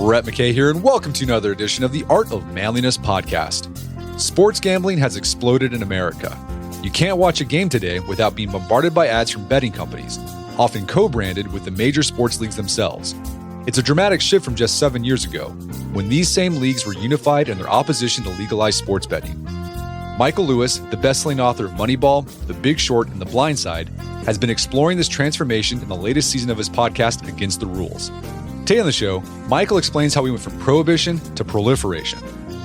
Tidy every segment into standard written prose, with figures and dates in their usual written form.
Brett McKay here, and welcome to another edition of the Art of Manliness podcast. Sports gambling has exploded in America. You can't watch a game today without being bombarded by ads from betting companies, often co-branded with the major sports leagues themselves. It's a dramatic shift from just 7 years ago, when these same leagues were unified in their opposition to legalized sports betting. Michael Lewis, the best-selling author of Moneyball, The Big Short, and The Blind Side, has been exploring this transformation in the latest season of his podcast, Against the Rules. Today on the show, Michael explains how we went from prohibition to proliferation,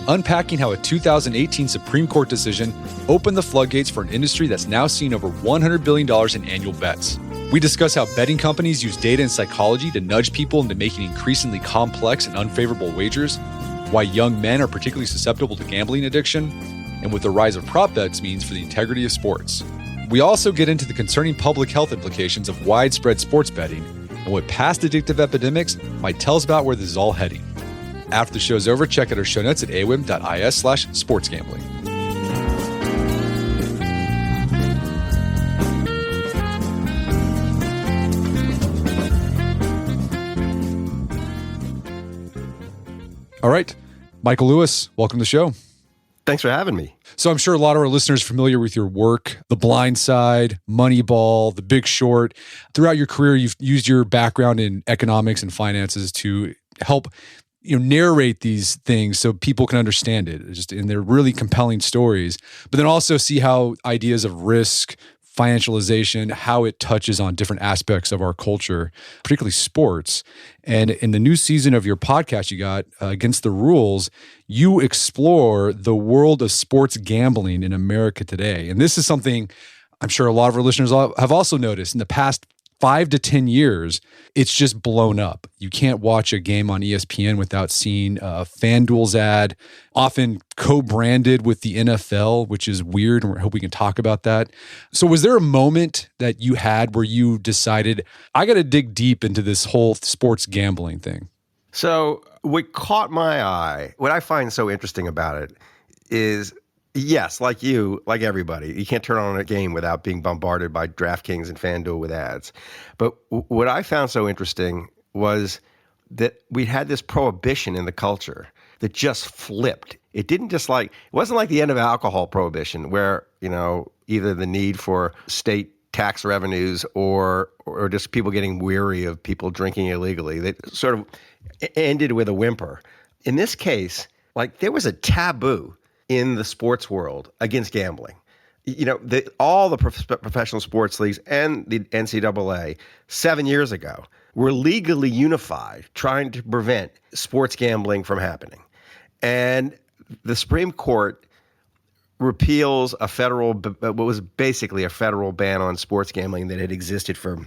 unpacking how a 2018 Supreme Court decision opened the floodgates for an industry that's now seen over $100 billion in annual bets. We discuss how betting companies use data and psychology to nudge people into making increasingly complex and unfavorable wagers, why young men are particularly susceptible to gambling addiction, and what the rise of prop bets means for the integrity of sports. We also get into the concerning public health implications of widespread sports betting and what past addictive epidemics might tell us about where this is all heading. After the show's over, check out our show notes at awim.is/sportsgambling. All right, Michael Lewis, welcome to the show. Thanks for having me. So I'm sure a lot of our listeners are familiar with your work, The Blind Side, Moneyball, The Big Short. Throughout your career, you've used your background in economics and finances to help narrate these things so people can understand it. And they're really compelling stories. But then also see how ideas of risk, financialization, how it touches on different aspects of our culture, particularly sports. And in the new season of your podcast you got, Against the Rules, you explore the world of sports gambling in America today. And this is something I'm sure a lot of our listeners have also noticed. In the past 5 to 10 years, it's just blown up. You can't watch a game on ESPN without seeing FanDuel's ad, often co-branded with the NFL, which is weird, and I hope we can talk about that. So was there a moment that you had where you decided, I got to dig deep into this whole sports gambling thing? So what caught my eye, what I find so interesting about it is, yes, like you, like everybody, you can't turn on a game without being bombarded by DraftKings and FanDuel with ads. But what I found so interesting was that we had this prohibition in the culture that just flipped. It wasn't like the end of alcohol prohibition where, either the need for state tax revenues or just people getting weary of people drinking illegally. They sort of ended with a whimper. In this case, there was a taboo in the sports world against gambling. All the professional sports leagues and the NCAA 7 years ago were legally unified, trying to prevent sports gambling from happening. And the Supreme Court repeals what was basically a federal ban on sports gambling that had existed for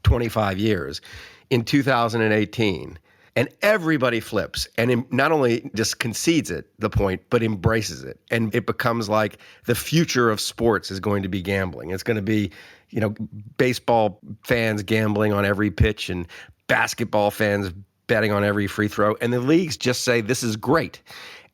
25 years in 2018. And everybody flips and not only just concedes the point, but embraces it. And it becomes like the future of sports is going to be gambling. It's going to be, baseball fans gambling on every pitch and basketball fans betting on every free throw. And the leagues just say, this is great.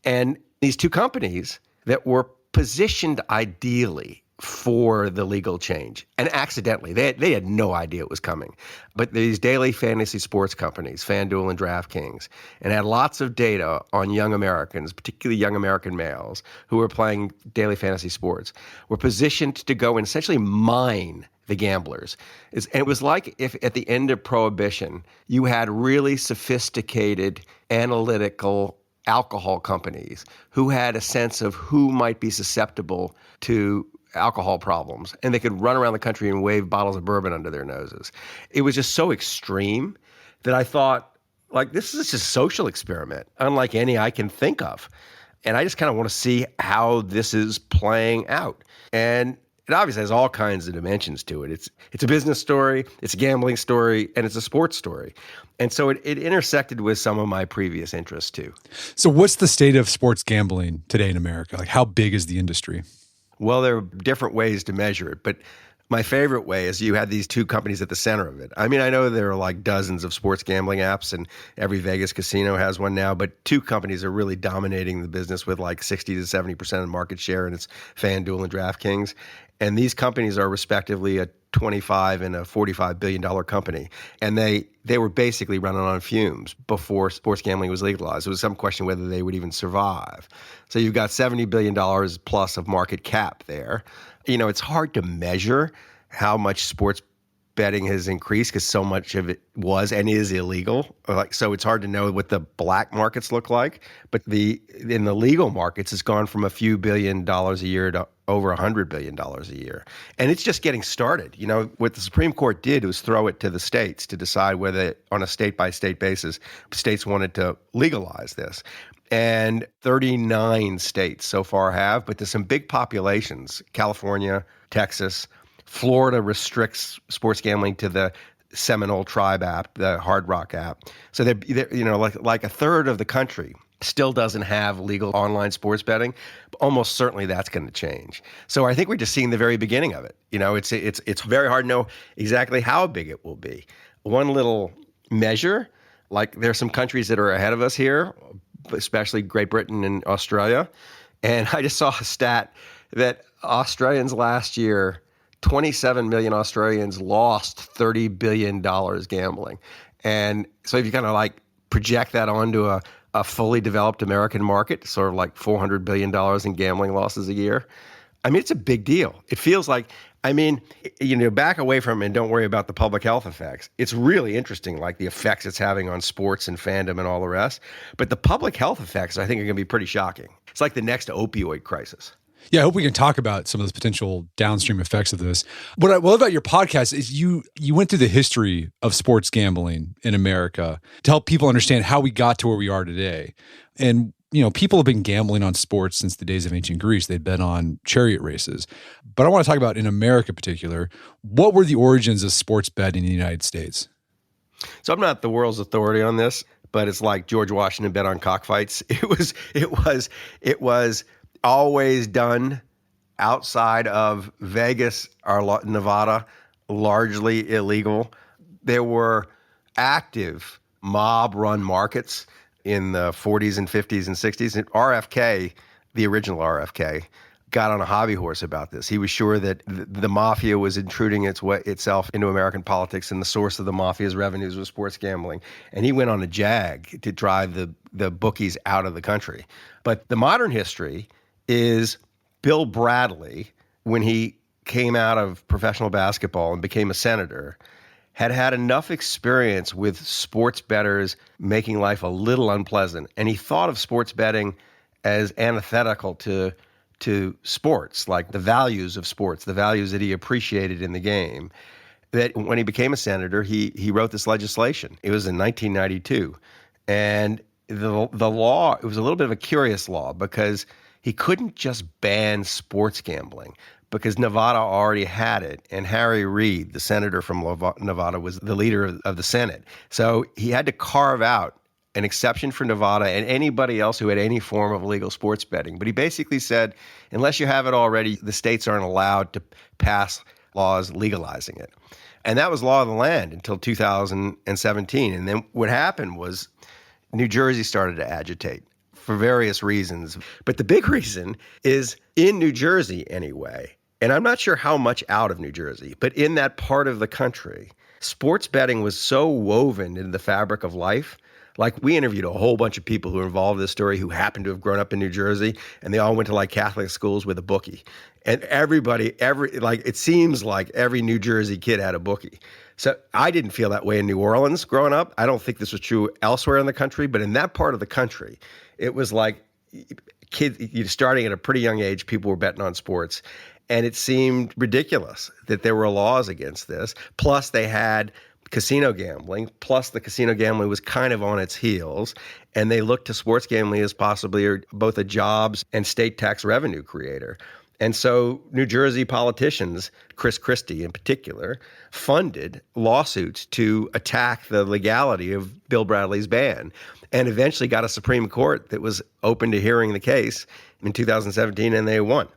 And these two companies that were positioned ideally for the legal change, and accidentally, they had no idea it was coming. But these daily fantasy sports companies, FanDuel and DraftKings, and had lots of data on young Americans, particularly young American males who were playing daily fantasy sports, were positioned to go and essentially mine the gamblers. And it was like if at the end of Prohibition, you had really sophisticated, analytical alcohol companies who had a sense of who might be susceptible to alcohol problems, and they could run around the country and wave bottles of bourbon under their noses. It was just so extreme that I thought, this is just a social experiment, unlike any I can think of. And I just kind of want to see how this is playing out. And it obviously has all kinds of dimensions to it. It's a business story, it's a gambling story, and it's a sports story. And so it intersected with some of my previous interests too. So what's the state of sports gambling today in America? How big is the industry? Well, there are different ways to measure it, but my favorite way is you had these two companies at the center of it. I mean, I know there are dozens of sports gambling apps, and every Vegas casino has one now, but two companies are really dominating the business with 60 to 70% of market share, and it's FanDuel and DraftKings. And these companies are respectively a 25 and a $45 billion company. And they were basically running on fumes before sports gambling was legalized. It was some question whether they would even survive. So you've got $70 billion plus of market cap there. It's hard to measure how much sports betting has increased because so much of it was and is illegal. So it's hard to know what the black markets look like. But in the legal markets, it's gone from a few $1 billion a year to over $100 billion a year. And it's just getting started. What the Supreme Court did was throw it to the states to decide whether, on a state-by-state basis, states wanted to legalize this. And 39 states so far have, but there's some big populations, California, Texas. Florida restricts sports gambling to the Seminole Tribe app, the Hard Rock app. So like a third of the country still doesn't have legal online sports betting. Almost certainly that's going to change. So I think we're just seeing the very beginning of it. It's very hard to know exactly how big it will be. One little measure, like there are some countries that are ahead of us here, especially Great Britain and Australia. And I just saw a stat that Australians last year, 27 million Australians lost $30 billion gambling. And so if you kind of like project that onto a fully developed American market, sort of like $400 billion in gambling losses a year, it's a big deal. It feels like, back away from it and don't worry about the public health effects. It's really interesting, like the effects it's having on sports and fandom and all the rest. But the public health effects, I think, are going to be pretty shocking. It's like the next opioid crisis. Yeah, I hope we can talk about some of those potential downstream effects of this. What I love about your podcast is you went through the history of sports gambling in America to help people understand how we got to where we are today. And, people have been gambling on sports since the days of ancient Greece. They'd bet on chariot races. But I want to talk about, in America in particular, what were the origins of sports betting in the United States? So I'm not the world's authority on this, but it's like George Washington bet on cockfights. It was always done outside of Vegas or Nevada, largely illegal. There were active mob-run markets in the 40s and 50s and 60s. And RFK, the original RFK, got on a hobby horse about this. He was sure that the mafia was intruding itself into American politics, and the source of the mafia's revenues was sports gambling. And he went on a jag to drive the bookies out of the country. But the modern history is Bill Bradley, when he came out of professional basketball and became a senator, had enough experience with sports bettors making life a little unpleasant. And he thought of sports betting as antithetical to sports, like the values of sports, the values that he appreciated in the game. That when he became a senator, he wrote this legislation. It was in 1992. And the law, it was a little bit of a curious law because he couldn't just ban sports gambling because Nevada already had it. And Harry Reid, the senator from Nevada, was the leader of the Senate. So he had to carve out an exception for Nevada and anybody else who had any form of illegal sports betting. But he basically said, unless you have it already, the states aren't allowed to pass laws legalizing it. And that was law of the land until 2017. And then what happened was New Jersey started to agitate for various reasons. But the big reason is in New Jersey anyway, and I'm not sure how much out of New Jersey, but in that part of the country, sports betting was so woven into the fabric of life. Like, we interviewed a whole bunch of people who were involved in this story who happened to have grown up in New Jersey, and they all went to like Catholic schools with a bookie. And it seems like every New Jersey kid had a bookie. So I didn't feel that way in New Orleans growing up. I don't think this was true elsewhere in the country, but in that part of the country, it was like kids, starting at a pretty young age, people were betting on sports. And it seemed ridiculous that there were laws against this. Plus, they had casino gambling. Plus, the casino gambling was kind of on its heels. And they looked to sports gambling as possibly both a jobs and state tax revenue creator. And so New Jersey politicians, Chris Christie in particular, funded lawsuits to attack the legality of Bill Bradley's ban, and eventually got a Supreme Court that was open to hearing the case in 2017, and they won.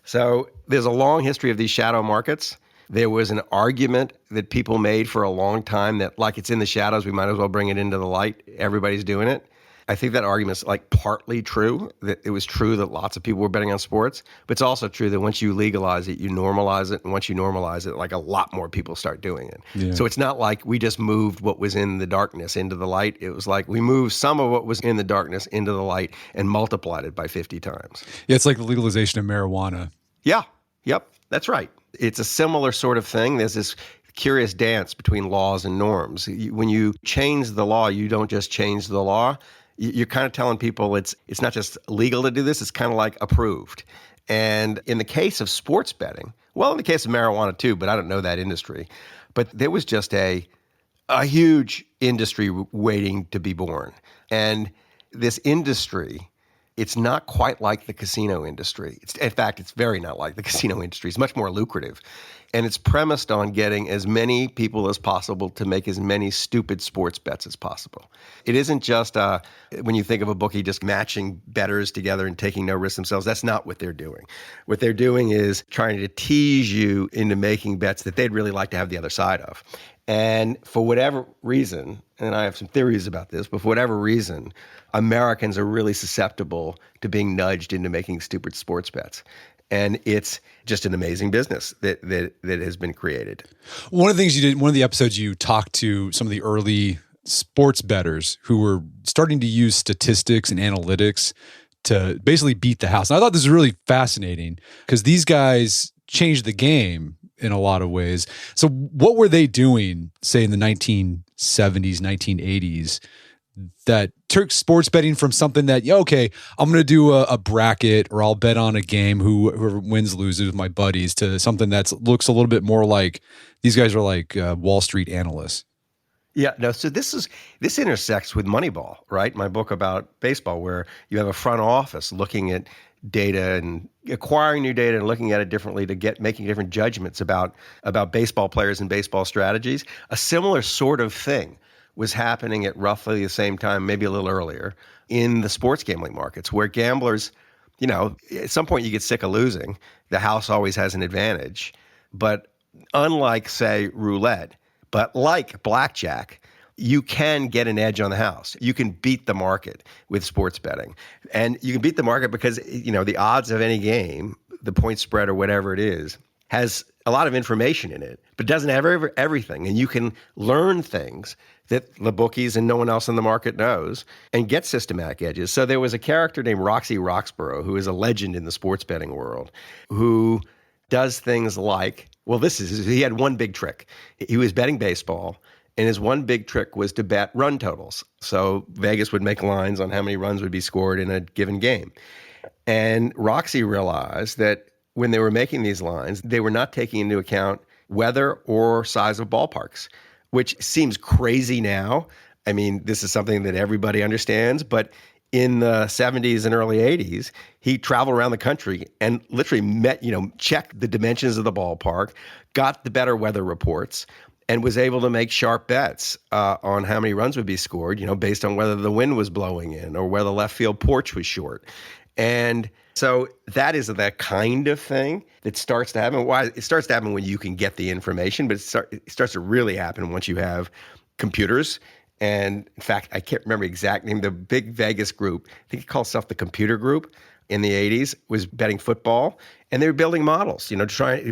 So there's a long history of these shadow markets. There was an argument that people made for a long time that, like, it's in the shadows, we might as well bring it into the light. Everybody's doing it. I think that argument's like partly true, that it was true that lots of people were betting on sports, but it's also true that once you legalize it, you normalize it. And once you normalize it, like a lot more people start doing it. Yeah. So it's not like we just moved what was in the darkness into the light. It was like we moved some of what was in the darkness into the light and multiplied it by 50 times. Yeah, it's like the legalization of marijuana. Yeah. Yep. That's right. It's a similar sort of thing. There's this curious dance between laws and norms. When you change the law, you don't just change the law. You're kind of telling people it's not just legal to do this, it's kind of like approved. And in the case of sports betting, well, in the case of marijuana too, but I don't know that industry, but there was just a huge industry waiting to be born. And this industry, it's not quite like the casino industry. In fact, it's very not like the casino industry. It's much more lucrative. And it's premised on getting as many people as possible to make as many stupid sports bets as possible. It isn't just, when you think of a bookie, just matching bettors together and taking no risks themselves. That's not what they're doing. What they're doing is trying to tease you into making bets that they'd really like to have the other side of. And for whatever reason, and I have some theories about this, but for whatever reason, Americans are really susceptible to being nudged into making stupid sports bets. And it's just an amazing business that has been created. One of the things you did, one of the episodes, you talked to some of the early sports bettors who were starting to use statistics and analytics to basically beat the house. And I thought this was really fascinating because these guys changed the game in a lot of ways. So what were they doing, say, in the 1970s, 1980s, that took sports betting from something that, yeah, okay, I'm going to do a bracket or I'll bet on a game, whoever wins, loses with my buddies, to something that looks a little bit more like these guys are like Wall Street analysts? Yeah, no, so this intersects with Moneyball, right? My book about baseball, where you have a front office looking at data and acquiring new data and looking at it differently to making different judgments about baseball players and baseball strategies. A similar sort of thing was happening at roughly the same time, maybe a little earlier, in the sports gambling markets, where gamblers, at some point you get sick of losing. The house always has an advantage. But unlike, say, roulette, but like blackjack, you can get an edge on the house. You can beat the market with sports betting. And you can beat the market because, the odds of any game, the point spread or whatever it is, has a lot of information in it, but doesn't have everything. And you can learn things that the bookies and no one else in the market knows and get systematic edges. So there was a character named Roxy Roxborough, who is a legend in the sports betting world, who does things like, he had one big trick. He was betting baseball, and his one big trick was to bet run totals. So Vegas would make lines on how many runs would be scored in a given game. And Roxy realized that when they were making these lines, they were not taking into account weather or size of ballparks, which seems crazy now. I mean, this is something that everybody understands, but in the 70s and early 80s, he traveled around the country and literally checked the dimensions of the ballpark, got the better weather reports, and was able to make sharp bets on how many runs would be scored, based on whether the wind was blowing in or whether the left field porch was short. And so that is the kind of thing that starts to happen. Why? It starts to happen when you can get the information, but it starts to really happen once you have computers. And in fact, I can't remember the exact name. The big Vegas group, I think it called itself the Computer Group in the 80s, was betting football. And they were building models,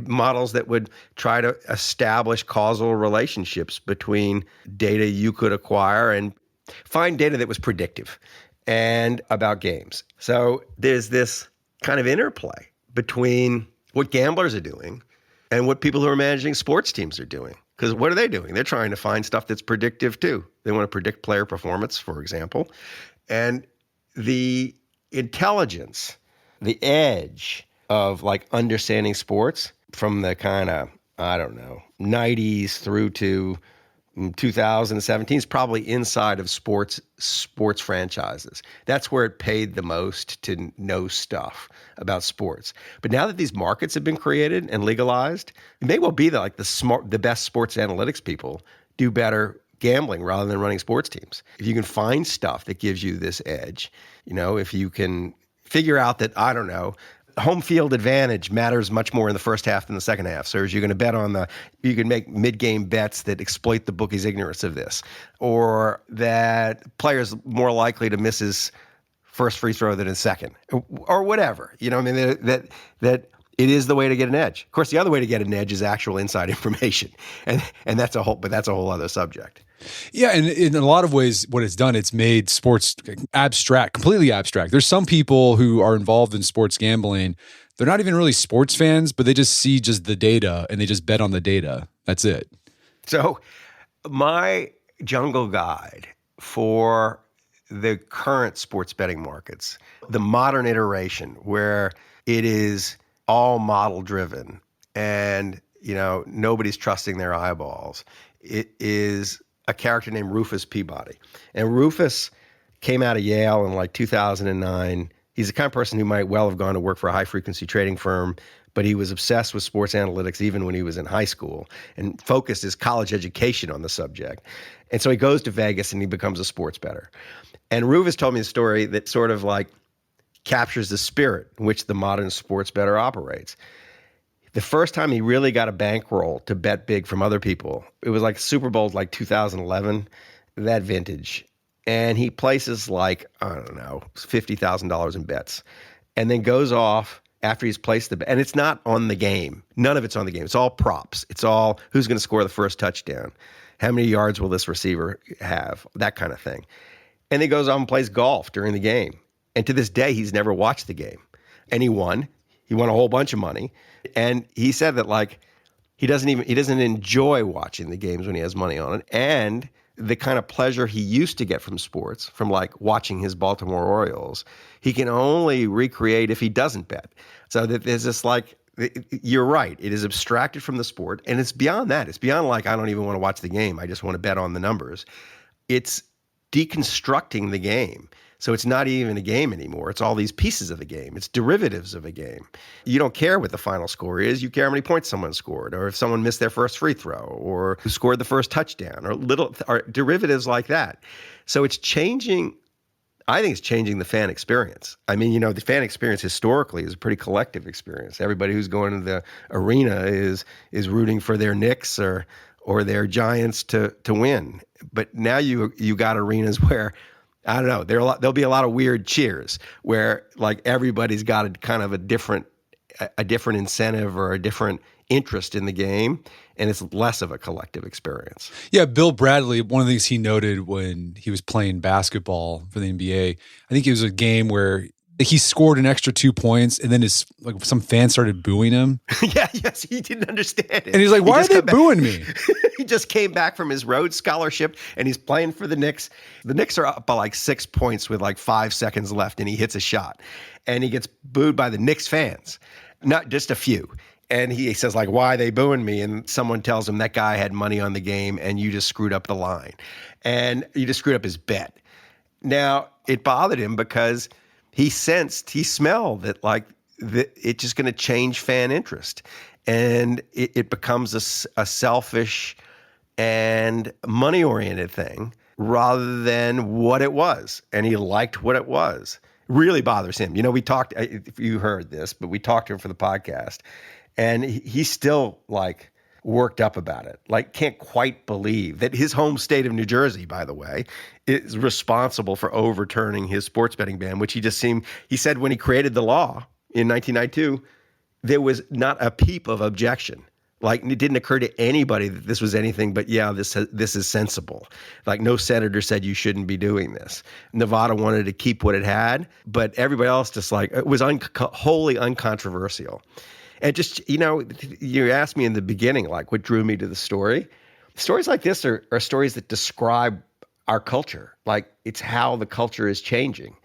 models that would try to establish causal relationships between data you could acquire and find data that was predictive and about games. So there's this kind of interplay between what gamblers are doing and what people who are managing sports teams are doing. Because what are they doing? They're trying to find stuff that's predictive too. They want to predict player performance, for example. And the intelligence, the edge of like understanding sports from the kind of, 90s through to 2017 is probably inside of sports franchises. That's where it paid the most to know stuff about sports. But now that these markets have been created and legalized, it may well be that the best sports analytics people do better gambling rather than running sports teams. If you can find stuff that gives you this edge, if you can figure out that, home field advantage matters much more in the first half than the second half. So you're going to bet on you can make mid-game bets that exploit the bookie's ignorance of this, or that players more likely to miss his first free throw than his second, or whatever. I mean, that it is the way to get an edge. Of course, the other way to get an edge is actual inside information, and that's a whole other subject. Yeah, and in a lot of ways, what it's done, it's made sports abstract, completely abstract. There's some people who are involved in sports gambling. They're not even really sports fans, but they just see just the data and they just bet on the data. That's it. So my jungle guide for the current sports betting markets, the modern iteration where it is all model driven and, nobody's trusting their eyeballs, it is a character named Rufus Peabody. And Rufus came out of Yale in like 2009. He's the kind of person who might well have gone to work for a high-frequency trading firm, but he was obsessed with sports analytics even when he was in high school and focused his college education on the subject. And so he goes to Vegas and he becomes a sports bettor. And Rufus told me a story that sort of like captures the spirit in which the modern sports bettor operates. The first time he really got a bankroll to bet big from other people, it was like Super Bowl like 2011, that vintage. And he places like, I don't know, $50,000 in bets and then goes off after he's placed the bet. And it's not on the game. None of it's on the game. It's all props. It's all who's going to score the first touchdown. How many yards will this receiver have? That kind of thing. And he goes off and plays golf during the game. And to this day, he's never watched the game. And he won. He won a whole bunch of money. And he said that like he doesn't enjoy watching the games when he has money on it. And the kind of pleasure he used to get from sports, from like watching his Baltimore Orioles, he can only recreate if he doesn't bet. So that there's this like, you're right, it is abstracted from the sport. And it's beyond that. It's beyond like, I don't even want to watch the game. I just want to bet on the numbers. It's deconstructing the game. So it's not even a game anymore. It's all these pieces of a game. It's derivatives of a game. You don't care what the final score is. You care how many points someone scored, or if someone missed their first free throw, or who scored the first touchdown, or derivatives like that. So it's changing. I think it's changing the fan experience. I mean, the fan experience historically is a pretty collective experience. Everybody who's going to the arena is rooting for their Knicks or their Giants to win. But now you got arenas where, I don't know, there'll be a lot of weird cheers where like everybody's got a kind of a different incentive or a different interest in the game, and it's less of a collective experience. Yeah, Bill Bradley, one of the things he noted when he was playing basketball for the NBA, I think it was a game where he scored an extra 2 points, and then some fans started booing him. Yes, he didn't understand it. And he's like, why are they booing me? He just came back from his Rhodes Scholarship, and he's playing for the Knicks. The Knicks are up by like 6 points with like 5 seconds left, and he hits a shot. And he gets booed by the Knicks fans, not just a few. And he says, like, why are they booing me? And someone tells him that guy had money on the game, and you just screwed up the line. And you just screwed up his bet. Now, it bothered him because he smelled that like it's just going to change fan interest. And it becomes a selfish and money-oriented thing rather than what it was. And he liked what it was. It really bothers him. We talked, if you heard this, but we talked to him for the podcast. And he's still like worked up about it. Like can't quite believe that his home state of New Jersey, by the way, is responsible for overturning his sports betting ban, which he said when he created the law in 1992, there was not a peep of objection. Like it didn't occur to anybody that this was anything but, yeah, this is sensible. Like no senator said you shouldn't be doing this. Nevada wanted to keep what it had, but everybody else just like, it was wholly uncontroversial. And just, you asked me in the beginning, like what drew me to the story. Stories like this are stories that describe our culture. Like it's how the culture is changing.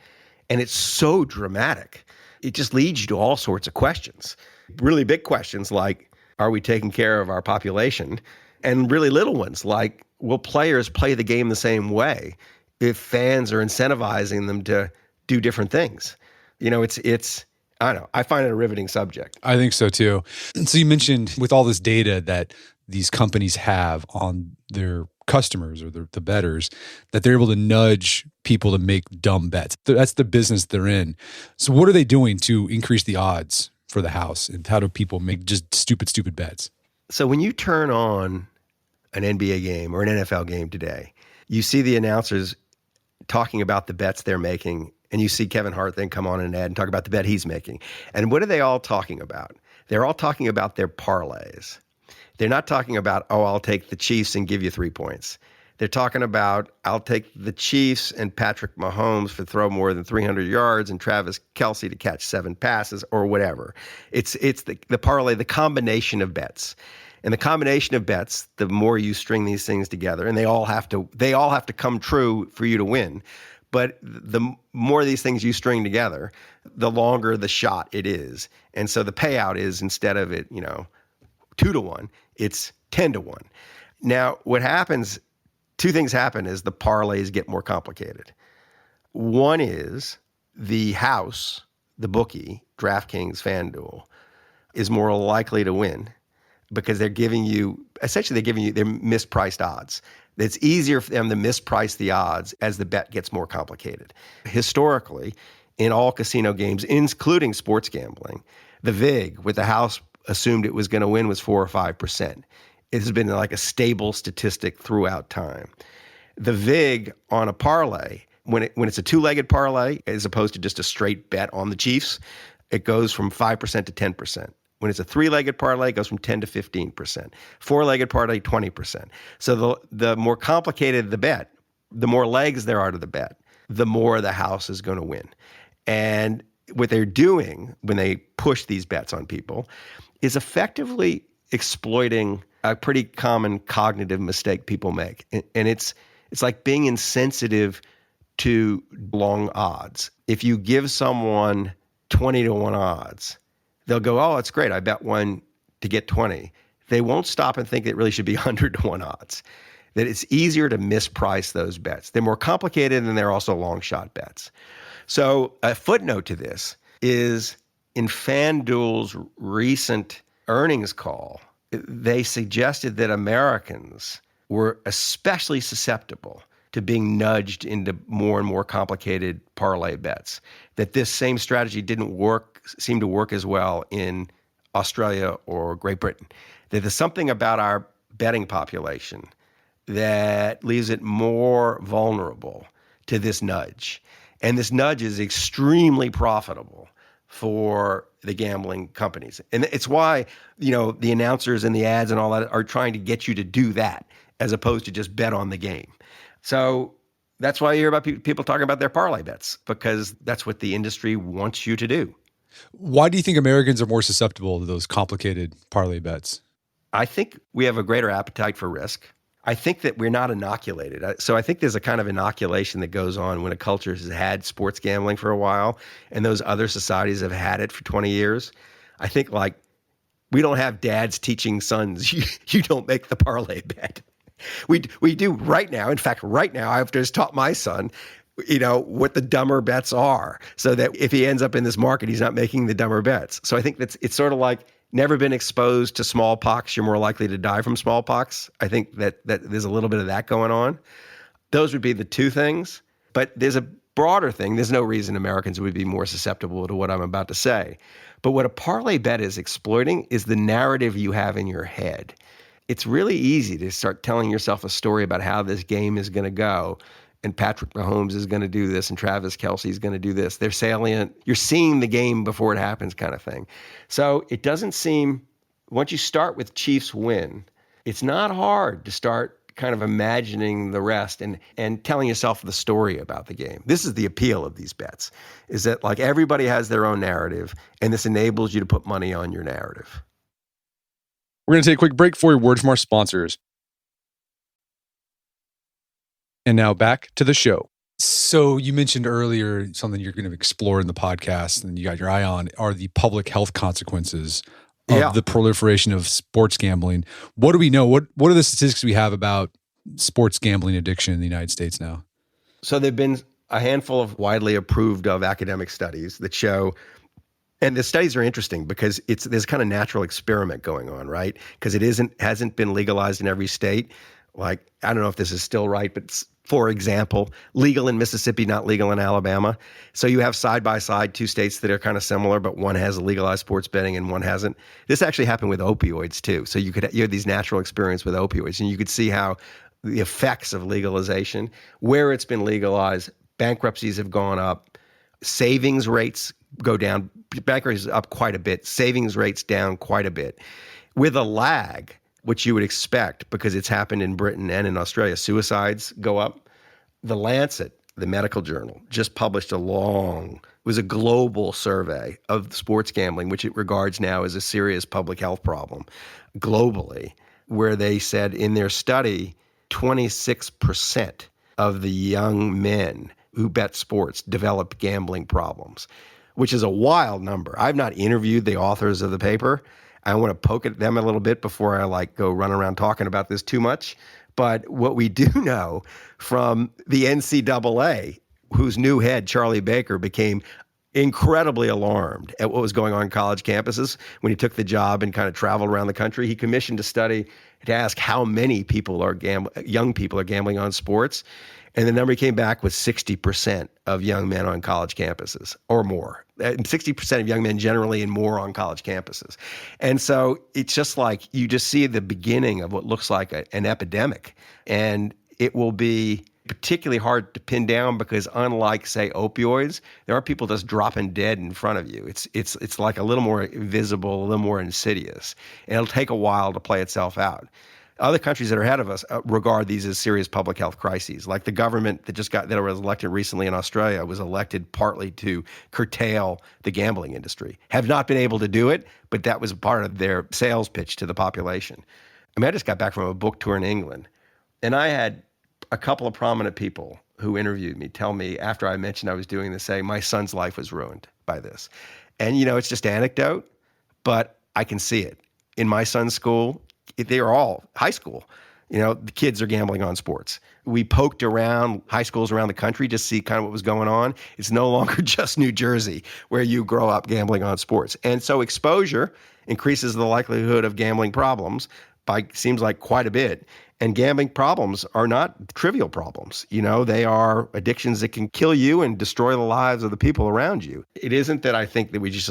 And it's so dramatic. It just leads you to all sorts of questions. Really big questions like, are we taking care of our population? And really little ones like, will players play the game the same way if fans are incentivizing them to do different things? It's I don't know. I find it a riveting subject. I think so too. So you mentioned with all this data that these companies have on their customers or the bettors, that they're able to nudge people to make dumb bets. That's the business they're in. So what are they doing to increase the odds for the house? And how do people make just stupid bets? So when you turn on an NBA game or an NFL game today, you see the announcers talking about the bets they're making, and you see Kevin Hart then come on an ad and talk about the bet he's making. And what are they all talking about? They're all talking about their parlays. They're not talking about, oh, I'll take the Chiefs and give you 3 points. They're talking about, I'll take the Chiefs and Patrick Mahomes to throw more than 300 yards and Travis Kelce to catch 7 passes or whatever. It's the parlay, the combination of bets. And the combination of bets, the more you string these things together, and they all have to come true for you to win. But the more these things you string together, the longer the shot it is. And so the payout is, instead of it, 2-1, it's 10-1. Now, what happens, 2 things happen as the parlays get more complicated. One is the house, the bookie, DraftKings, FanDuel, is more likely to win because they're giving you their mispriced odds. It's easier for them to misprice the odds as the bet gets more complicated. Historically, in all casino games, including sports gambling, the VIG with the house assumed it was going to win was 4 or 5%. It has been like a stable statistic throughout time. The VIG on a parlay, when it's a 2-legged parlay, as opposed to just a straight bet on the Chiefs, it goes from 5% to 10%. When it's a 3-legged parlay, it goes from 10 to 15%. 4-legged parlay, 20%. So the more complicated the bet, the more legs there are to the bet, the more the house is going to win. And what they're doing when they push these bets on people is effectively exploiting a pretty common cognitive mistake people make. And it's like being insensitive to long odds. If you give someone 20-1 odds, they'll go, oh, it's great, I bet 1 to get 20. They won't stop and think it really should be 100-1 odds. That it's easier to misprice those bets. They're more complicated, and they're also long shot bets. So a footnote to this is in FanDuel's recent earnings call, they suggested that Americans were especially susceptible to being nudged into more and more complicated parlay bets, that this same strategy didn't seem to work as well in Australia or Great Britain, that there's something about our betting population that leaves it more vulnerable to this nudge. And this nudge is extremely profitable for the gambling companies. And it's why, the announcers and the ads and all that are trying to get you to do that as opposed to just bet on the game. So that's why you hear about people talking about their parlay bets, because that's what the industry wants you to do. Why do you think Americans are more susceptible to those complicated parlay bets? I think we have a greater appetite for risk. I think that we're not inoculated. So I think there's a kind of inoculation that goes on when a culture has had sports gambling for a while and those other societies have had it for 20 years. I think we don't have dads teaching sons, you don't make the parlay bet. We do right now. In fact, right now, I've just taught my son, what the dumber bets are, so that if he ends up in this market, he's not making the dumber bets. So I think it's sort of like never been exposed to smallpox, you're more likely to die from smallpox. I think that there's a little bit of that going on. Those would be the 2 things. But there's a broader thing. There's no reason Americans would be more susceptible to what I'm about to say. But what a parlay bet is exploiting is the narrative you have in your head. It's really easy to start telling yourself a story about how this game is going to go, and Patrick Mahomes is going to do this, and Travis Kelce is going to do this. They're salient. You're seeing the game before it happens, kind of thing. So it doesn't seem, once you start with Chiefs win, it's not hard to start kind of imagining the rest and telling yourself the story about the game. This is the appeal of these bets, is that everybody has their own narrative, and this enables you to put money on your narrative. We're going to take a quick break for a word from our sponsors. And now back to the show. So you mentioned earlier something you're going to explore in the podcast and you got your eye on are the public health consequences of the proliferation of sports gambling. What do we know? What are the statistics we have about sports gambling addiction in the United States now? So there've been a handful of widely approved of academic studies that show, and the studies are interesting because there's kind of natural experiment going on, right? Because it hasn't been legalized in every state. Like, I don't know if this is still right, but for example, legal in Mississippi, not legal in Alabama. So you have side by side two states that are kind of similar, but one has legalized sports betting and one hasn't. This actually happened with opioids too. So you had these natural experience with opioids, and you could see how the effects of legalization, where it's been legalized, bankruptcies have gone up, savings rates go down. Bankruptcies up quite a bit, savings rates down quite a bit. With a lag, which you would expect because it's happened in Britain and in Australia, suicides go up. The Lancet, the medical journal, just published it was a global survey of sports gambling, which it regards now as a serious public health problem globally, where they said in their study, 26% of the young men who bet sports developed gambling problems, which is a wild number. I've not interviewed the authors of the paper. I want to poke at them a little bit before I go run around talking about this too much. But what we do know from the NCAA, whose new head, Charlie Baker, became incredibly alarmed at what was going on college campuses when he took the job and kind of traveled around the country. He commissioned a study to ask how many young people are gambling on sports. And the number he came back was 60% of young men on college campuses or more. 60% of young men generally and more on college campuses. And so it's just like you just see the beginning of what looks like an epidemic. And it will be particularly hard to pin down because unlike, say, opioids, there are people just dropping dead in front of you. It's like a little more visible, a little more insidious. And it'll take a while to play itself out. Other countries that are ahead of us regard these as serious public health crises. Like the government that was elected recently in Australia was elected partly to curtail the gambling industry. Have not been able to do it, but that was part of their sales pitch to the population. I mean, I just got back from a book tour in England, and I had a couple of prominent people who interviewed me tell me after I mentioned I was doing this, say, my son's life was ruined by this. And, it's just anecdote, but I can see it. In my son's school, they are all high school. The kids are gambling on sports. We poked around high schools around the country to see kind of what was going on. It's no longer just New Jersey where you grow up gambling on sports. And so exposure increases the likelihood of gambling problems by, seems like, quite a bit. And gambling problems are not trivial problems. They are addictions that can kill you and destroy the lives of the people around you. It isn't that I think that we just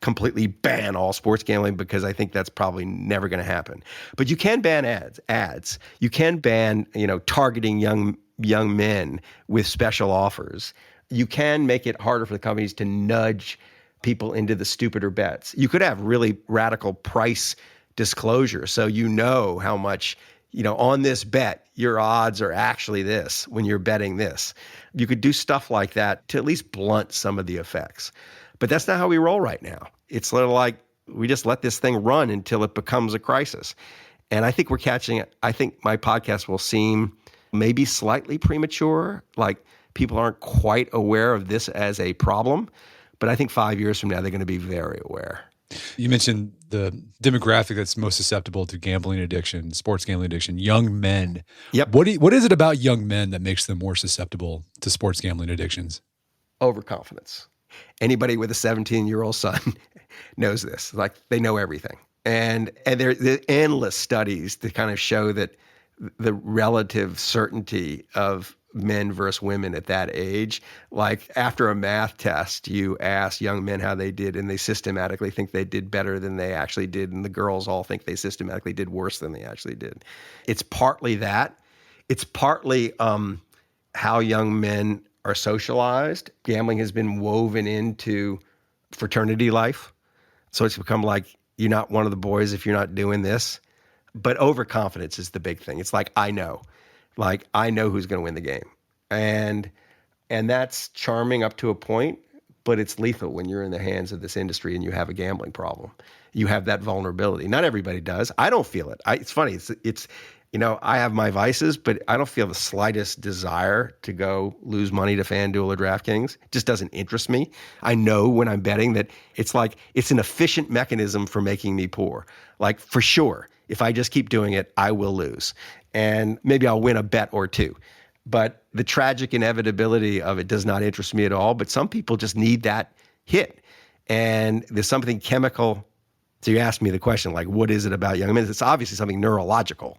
completely ban all sports gambling, because I think that's probably never going to happen. But you can ban ads. You can ban, targeting young men with special offers. You can make it harder for the companies to nudge people into the stupider bets. You could have really radical price disclosure, so how much, on this bet, your odds are actually this when you're betting this. You could do stuff like that to at least blunt some of the effects. But that's not how we roll right now. It's sort of like we just let this thing run until it becomes a crisis. And I think we're catching it. I think my podcast will seem maybe slightly premature, like people aren't quite aware of this as a problem. But I think 5 years from now, they're going to be very aware. You mentioned the demographic that's most susceptible to gambling addiction, sports gambling addiction, young men. Yep. What is it about young men that makes them more susceptible to sports gambling addictions? Overconfidence. Anybody with a 17-year-old son knows this. Like, they know everything. And there are endless studies that kind of show that the relative certainty of men versus women at that age, like after a math test, you ask young men how they did, and they systematically think they did better than they actually did, and the girls all think they systematically did worse than they actually did. It's partly that. It's partly how young men are socialized. Gambling has been woven into fraternity life. So it's become like, you're not one of the boys if you're not doing this. But overconfidence is the big thing. It's like, I know who's going to win the game. And that's charming up to a point, but it's lethal when you're in the hands of this industry and you have a gambling problem. You have that vulnerability. Not everybody does. I don't feel it. It's funny. It's I have my vices, but I don't feel the slightest desire to go lose money to FanDuel or DraftKings. It just doesn't interest me. I know when I'm betting that it's an efficient mechanism for making me poor. Like, for sure, if I just keep doing it, I will lose. And maybe I'll win a bet or two. But the tragic inevitability of it does not interest me at all. But some people just need that hit. And there's something chemical So you asked me the question, like, what is it about young men? It's obviously something neurological.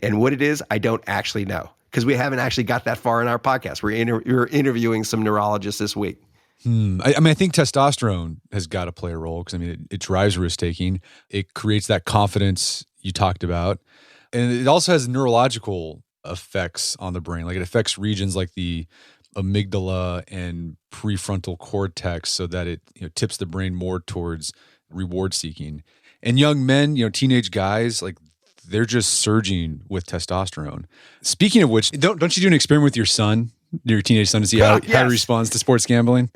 And what it is, I don't actually know, because we haven't actually got that far in our podcast. We're interviewing some neurologists this week. I think testosterone has got to play a role, because it drives risk taking. It creates that confidence you talked about. And it also has neurological effects on the brain. Like, it affects regions like the amygdala and prefrontal cortex, so that it tips the brain more towards reward seeking. And young men, teenage guys, like, they're just surging with testosterone. Speaking of which, don't you do an experiment with your son, your teenage son, to see how he responds to sports gambling?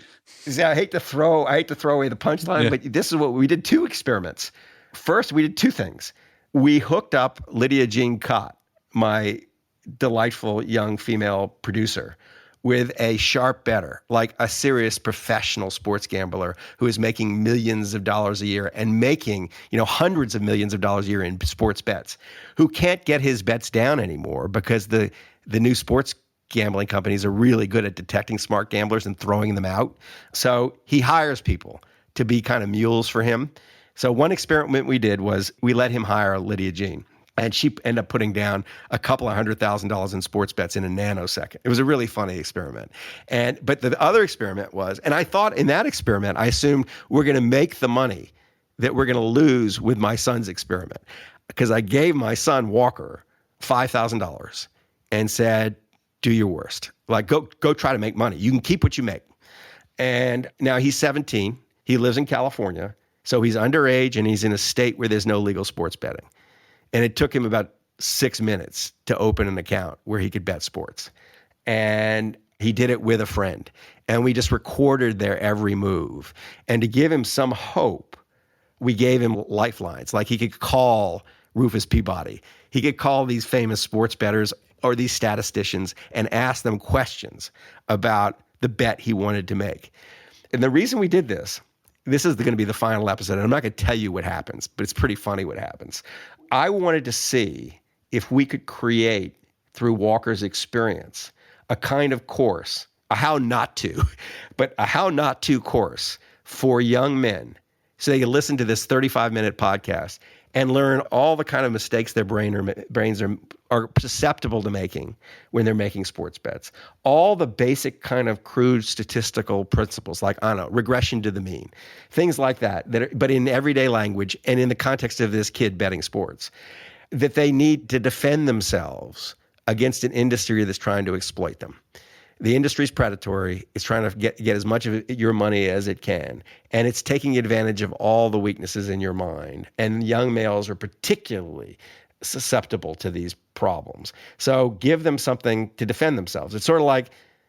I hate to throw away the punchline, but this is what we did: 2 experiments. First, we did 2 things. We hooked up Lydia Jean Cott, my delightful young female producer, with a sharp bettor, like a serious professional sports gambler who is making millions of dollars a year and making, hundreds of millions of dollars a year in sports bets, who can't get his bets down anymore because the new sports gambling companies are really good at detecting smart gamblers and throwing them out. So he hires people to be kind of mules for him. So one experiment we did was we let him hire Lydia Jean. And she ended up putting down a couple of $100,000 in sports bets in a nanosecond. It was a really funny experiment. But the other experiment was, and I thought in that experiment, I assumed we're going to make the money that we're going to lose with my son's experiment. Because I gave my son, Walker, $5,000 and said, do your worst. Like, go try to make money. You can keep what you make. And now he's 17. He lives in California. So he's underage, and he's in a state where there's no legal sports betting. And it took him about 6 minutes to open an account where he could bet sports. And he did it with a friend. And we just recorded their every move. And to give him some hope, we gave him lifelines. Like, he could call Rufus Peabody. He could call these famous sports bettors or these statisticians and ask them questions about the bet he wanted to make. And the reason we did this is going to be the final episode. And I'm not going to tell you what happens, but it's pretty funny what happens. I wanted to see if we could create, through Walker's experience, a kind of course, a how not to course for young men, so they can listen to this 35-minute podcast and learn all the kind of mistakes their brains are susceptible to making when they're making sports bets. All the basic kind of crude statistical principles, like, regression to the mean, things like that, but in everyday language and in the context of this kid betting sports, that they need to defend themselves against an industry that's trying to exploit them. The industry's predatory. It's trying to get as much of your money as it can. And it's taking advantage of all the weaknesses in your mind. And young males are particularly susceptible to these problems. So give them something to defend themselves. It's sort of like,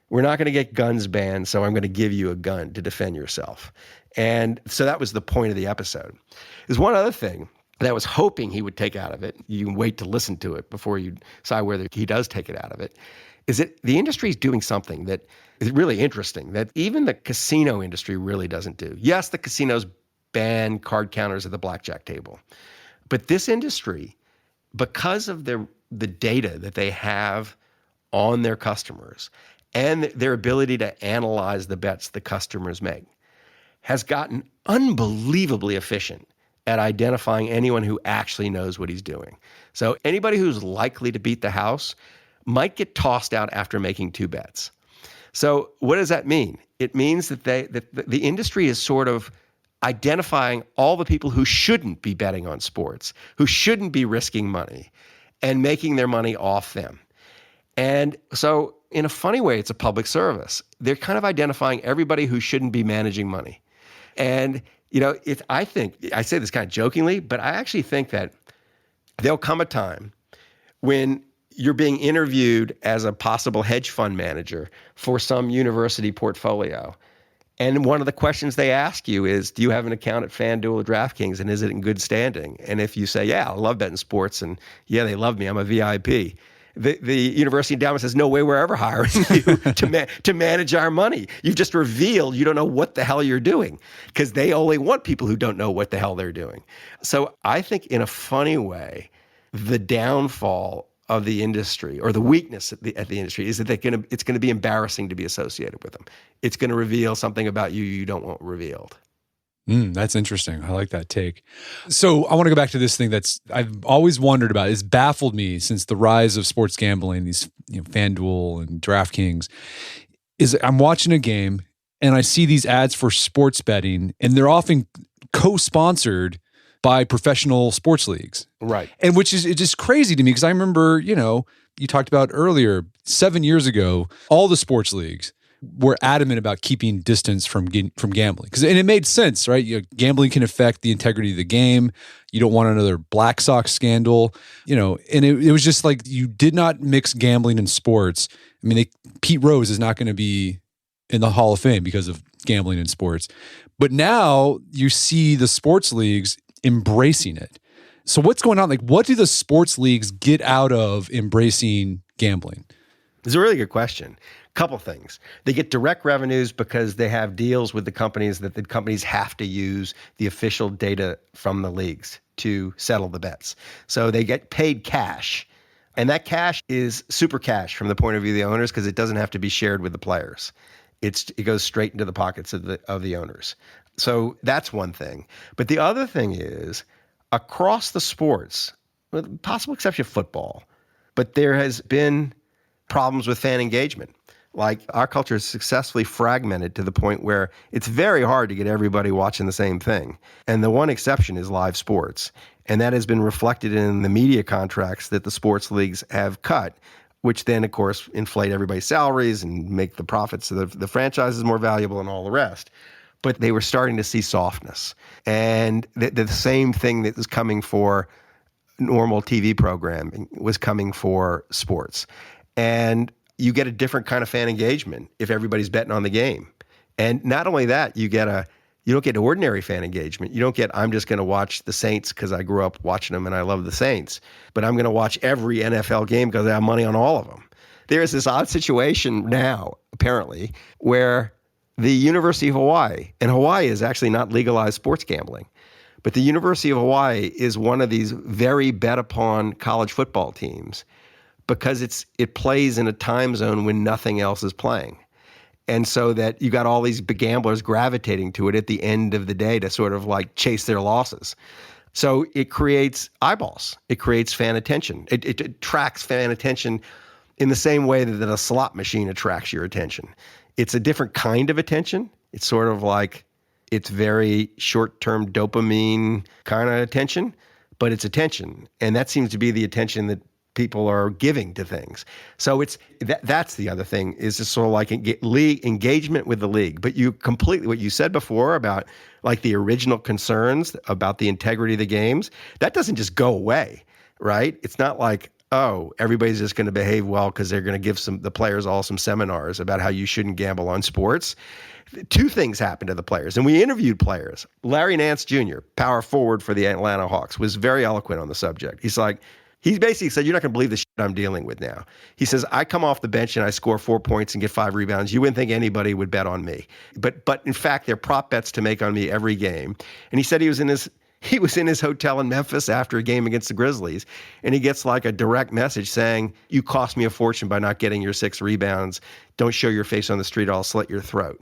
we're not going to get guns banned, so I'm going to give you a gun to defend yourself. And so that was the point of the episode. There's one other thing that I was hoping he would take out of it. You can wait to listen to it before you decide whether he does take it out of it. Is that the industry is doing something that is really interesting that even the casino industry really doesn't do. Yes, the casinos ban card counters at the blackjack table. But this industry, because of the data that they have on their customers and their ability to analyze the bets the customers make, has gotten unbelievably efficient at identifying anyone who actually knows what he's doing. So anybody who's likely to beat the house might get tossed out after making 2 bets. So what does that mean? It means that the industry is sort of identifying all the people who shouldn't be betting on sports, who shouldn't be risking money, and making their money off them. And so in a funny way, it's a public service. They're kind of identifying everybody who shouldn't be managing money. And, I say this kind of jokingly, but I actually think that there'll come a time when you're being interviewed as a possible hedge fund manager for some university portfolio. And one of the questions they ask you is, do you have an account at FanDuel or DraftKings, and is it in good standing? And if you say, yeah, I love betting sports, and yeah, they love me, I'm a VIP, the university endowment says, no way we're ever hiring you to manage our money. You've just revealed you don't know what the hell you're doing, because they only want people who don't know what the hell they're doing. So I think in a funny way, the downfall of the industry, or the weakness at the industry, is that it's going to be embarrassing to be associated with them. It's going to reveal something about you don't want revealed. That's interesting. I like that take. So I want to go back to this thing that's I've always wondered about. It's baffled me since the rise of sports gambling, these FanDuel and DraftKings, is I'm watching a game and I see these ads for sports betting, and they're often co-sponsored by professional sports leagues. Right. And which is it's just crazy to me because I remember, you talked about earlier, 7 years ago, all the sports leagues were adamant about keeping distance from gambling. And it made sense, right? Gambling can affect the integrity of the game. You don't want another Black Sox scandal, and it was just like you did not mix gambling and sports. I mean, Pete Rose is not going to be in the Hall of Fame because of gambling and sports. But now you see the sports leagues embracing it. So what's going on? Like, what do the sports leagues get out of embracing gambling? It's a really good question. Couple things. They get direct revenues because they have deals with the companies that the companies have to use the official data from the leagues to settle the bets. So they get paid cash. And that cash is super cash from the point of view of the owners because it doesn't have to be shared with the players. It goes straight into the pockets of the owners. So that's one thing. But the other thing is across the sports, with possible exception of football, but there has been problems with fan engagement. Like our culture is successfully fragmented to the point where it's very hard to get everybody watching the same thing. And the one exception is live sports. And that has been reflected in the media contracts that the sports leagues have cut, which then, of course, inflate everybody's salaries and make the profits of the franchises more valuable and all the rest. But they were starting to see softness. And the same thing that was coming for normal TV programming was coming for sports. And you get a different kind of fan engagement if everybody's betting on the game. And not only that, you don't get ordinary fan engagement. You don't get, I'm just going to watch the Saints because I grew up watching them and I love the Saints, but I'm going to watch every NFL game because I have money on all of them. There's this odd situation now, apparently, where the University of Hawaii, and Hawaii is actually not legalized sports gambling, but the University of Hawaii is one of these very bet upon college football teams because it plays in a time zone when nothing else is playing. And so that you got all these big gamblers gravitating to it at the end of the day to sort of like chase their losses. So it creates eyeballs. It creates fan attention. It attracts fan attention in the same way that a slot machine attracts your attention. It's a different kind of attention. It's sort of like it's very short-term dopamine kind of attention, but it's attention. And that seems to be the attention that people are giving to things. So that's the other thing is just sort of like engagement with the league. But you completely, what you said before about like the original concerns about the integrity of the games, that doesn't just go away, right? It's not like, oh, everybody's just going to behave well because they're going to give the players all some seminars about how you shouldn't gamble on sports. Two things happened to the players, and we interviewed players. Larry Nance Jr., power forward for the Atlanta Hawks, was very eloquent on the subject. He basically said, you're not going to believe the shit I'm dealing with now. He says, I come off the bench and I score 4 points and get 5 rebounds. You wouldn't think anybody would bet on me. But in fact, there are prop bets to make on me every game. And he said he was in his hotel in Memphis after a game against the Grizzlies, and he gets like a direct message saying, you cost me a fortune by not getting your 6 rebounds. Don't show your face on the street, or I'll slit your throat.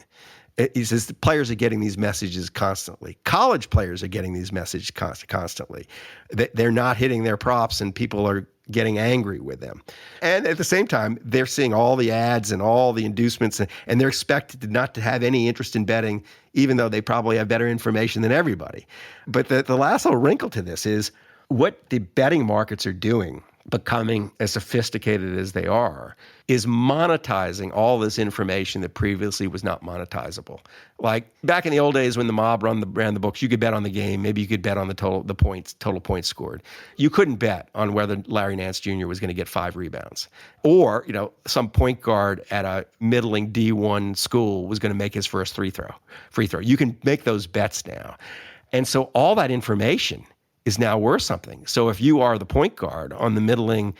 He says the players are getting these messages constantly. College players are getting these messages constantly. They're not hitting their props, and people are getting angry with them. And at the same time, they're seeing all the ads and all the inducements, and they're expected not to have any interest in betting, even though they probably have better information than everybody. But the last little wrinkle to this is what the betting markets are doing, becoming as sophisticated as they are, is monetizing all this information that previously was not monetizable. Like back in the old days when the mob ran the books, you could bet on the game. Maybe you could bet on the total points scored. You couldn't bet on whether Larry Nance Jr. was going to get 5 rebounds, or some point guard at a middling D1 school was going to make his first free throw. You can make those bets now, and so all that information is now worth something. So if you are the point guard on the middling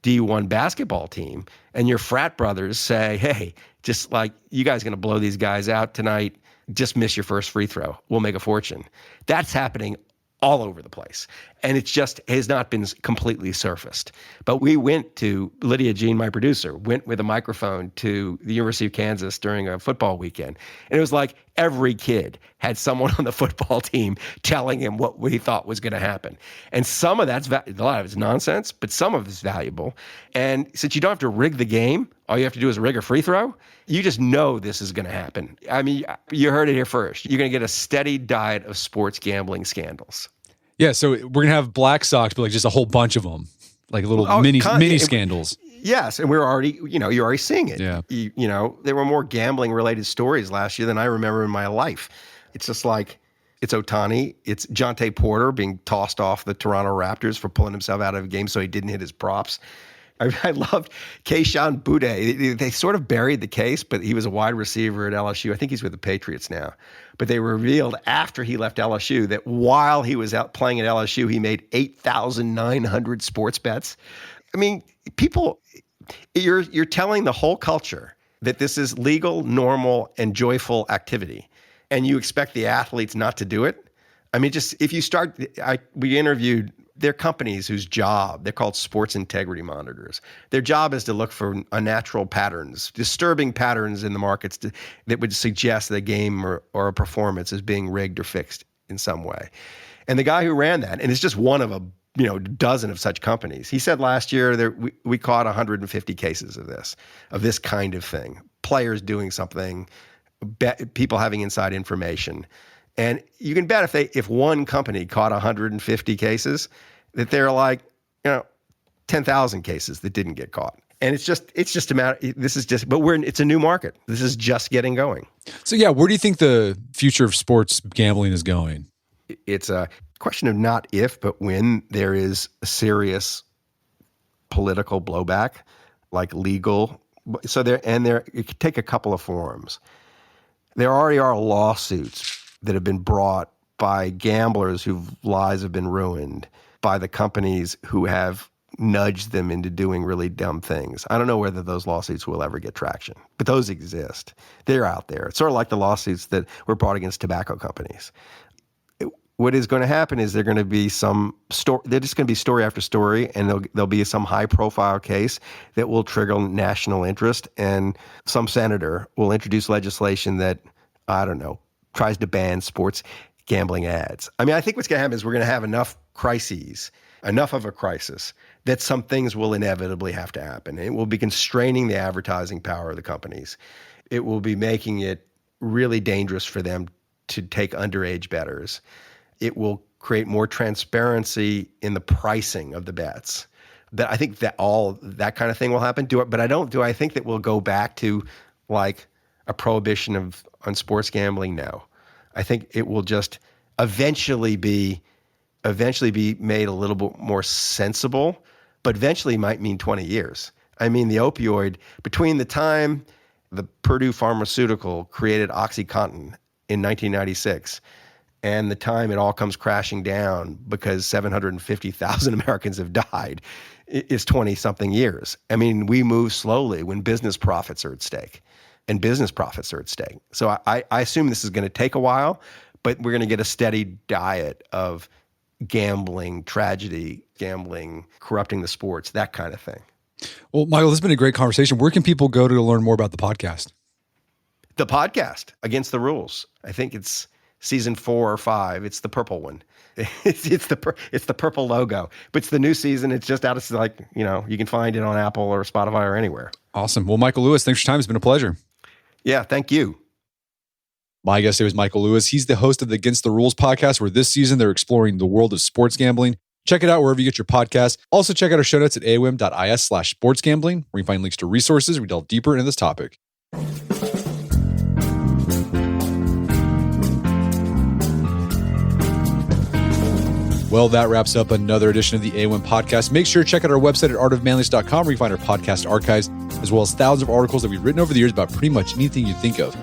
D1 basketball team and your frat brothers say, hey, just like you guys are going to blow these guys out tonight, just miss your first free throw, we'll make a fortune. That's happening all over the place. And it just has not been completely surfaced. But we went to, Lydia Jean, my producer, went with a microphone to the University of Kansas during a football weekend. And it was like every kid had someone on the football team telling him what we thought was going to happen. And some of that's, a lot of it's nonsense, but some of it's valuable. And since you don't have to rig the game, all you have to do is rig a free throw, you just know this is going to happen. I mean, you heard it here first. You're going to get a steady diet of sports gambling scandals. Yeah, so we're going to have Black Sox, but like just a whole bunch of them, like little mini scandals. Yes, and we're already, you're already seeing it. Yeah. There were more gambling-related stories last year than I remember in my life. It's just like, it's Ohtani, it's Jonte Porter being tossed off the Toronto Raptors for pulling himself out of a game so he didn't hit his props. I loved Keyshawn Boutte. They sort of buried the case, but he was a wide receiver at LSU. I think he's with the Patriots now. But they revealed after he left LSU that while he was out playing at LSU, he made 8,900 sports bets. I mean, people, you're telling the whole culture that this is legal, normal, and joyful activity, and you expect the athletes not to do it? I mean, just if you start, we interviewed, they're companies whose job, they're called sports integrity monitors. Their job is to look for unnatural patterns, disturbing patterns in the markets that would suggest that a game or a performance is being rigged or fixed in some way. And the guy who ran that, and it's just one of a dozen of such companies, he said last year that we caught 150 cases of this kind of thing. Players doing something, people having inside information. And you can bet if one company caught 150 cases, that there are like, 10,000 cases that didn't get caught. And it's just a matter, it's a new market. This is just getting going. So yeah, where do you think the future of sports gambling is going? It's a question of not if, but when there is a political blowback, like legal. So it could take a couple of forms. There already are lawsuits that have been brought by gamblers whose lives have been ruined by the companies who have nudged them into doing really dumb things. I don't know whether those lawsuits will ever get traction, but those exist. They're out there. It's sort of like the lawsuits that were brought against tobacco companies. What is going to happen is they're going to be they're just going to be story after story, and there'll be some high-profile case that will trigger national interest, and some senator will introduce legislation that, I don't know, tries to ban sports gambling ads. I mean, I think what's going to happen is we're going to have enough of a crisis, that some things will inevitably have to happen. It will be constraining the advertising power of the companies. It will be making it really dangerous for them to take underage bettors. It will create more transparency in the pricing of the bets. I think that all that kind of thing will happen. Do I think that we'll go back to like a prohibition on sports gambling? No. I think it will just eventually be made a little bit more sensible, but eventually might mean 20 years. I mean, the opioid, between the time the Purdue Pharmaceutical created OxyContin in 1996 and the time it all comes crashing down because 750,000 Americans have died, is 20-something years. I mean, we move slowly when business profits are at stake. And business profits are at stake. So I assume this is going to take a while, but we're going to get a steady diet of gambling, tragedy, gambling, corrupting the sports, that kind of thing. Well, Michael, this has been a great conversation. Where can people go to learn more about the podcast? The podcast, Against the Rules. I think it's season 4 or 5. It's the purple one. It's the purple logo. But it's the new season. It's just out of you can find it on Apple or Spotify or anywhere. Awesome. Well, Michael Lewis, thanks for your time. It's been a pleasure. Yeah, thank you. My guest today was Michael Lewis. He's the host of the Against the Rules podcast, where this season they're exploring the world of sports gambling. Check it out wherever you get your podcasts. Also, check out our show notes at aom.is/sportsgambling, where you can find links to resources we delve deeper into this topic. Well, that wraps up another edition of the A1 podcast. Make sure to check out our website at artofmanliness.com, where you find our podcast archives, as well as thousands of articles that we've written over the years about pretty much anything you think of.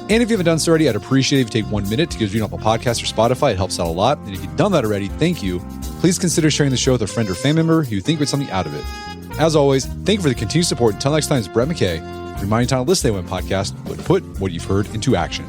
And if you haven't done so already, I'd appreciate it if you take 1 minute to give Apple Podcasts or Spotify. It helps out a lot. And if you've done that already, thank you. Please consider sharing the show with a friend or family member who you think would get something out of it. As always, thank you for the continued support. Until next time, it's Brett McKay, reminding you to listen to the A1 podcast, but put what you've heard into action.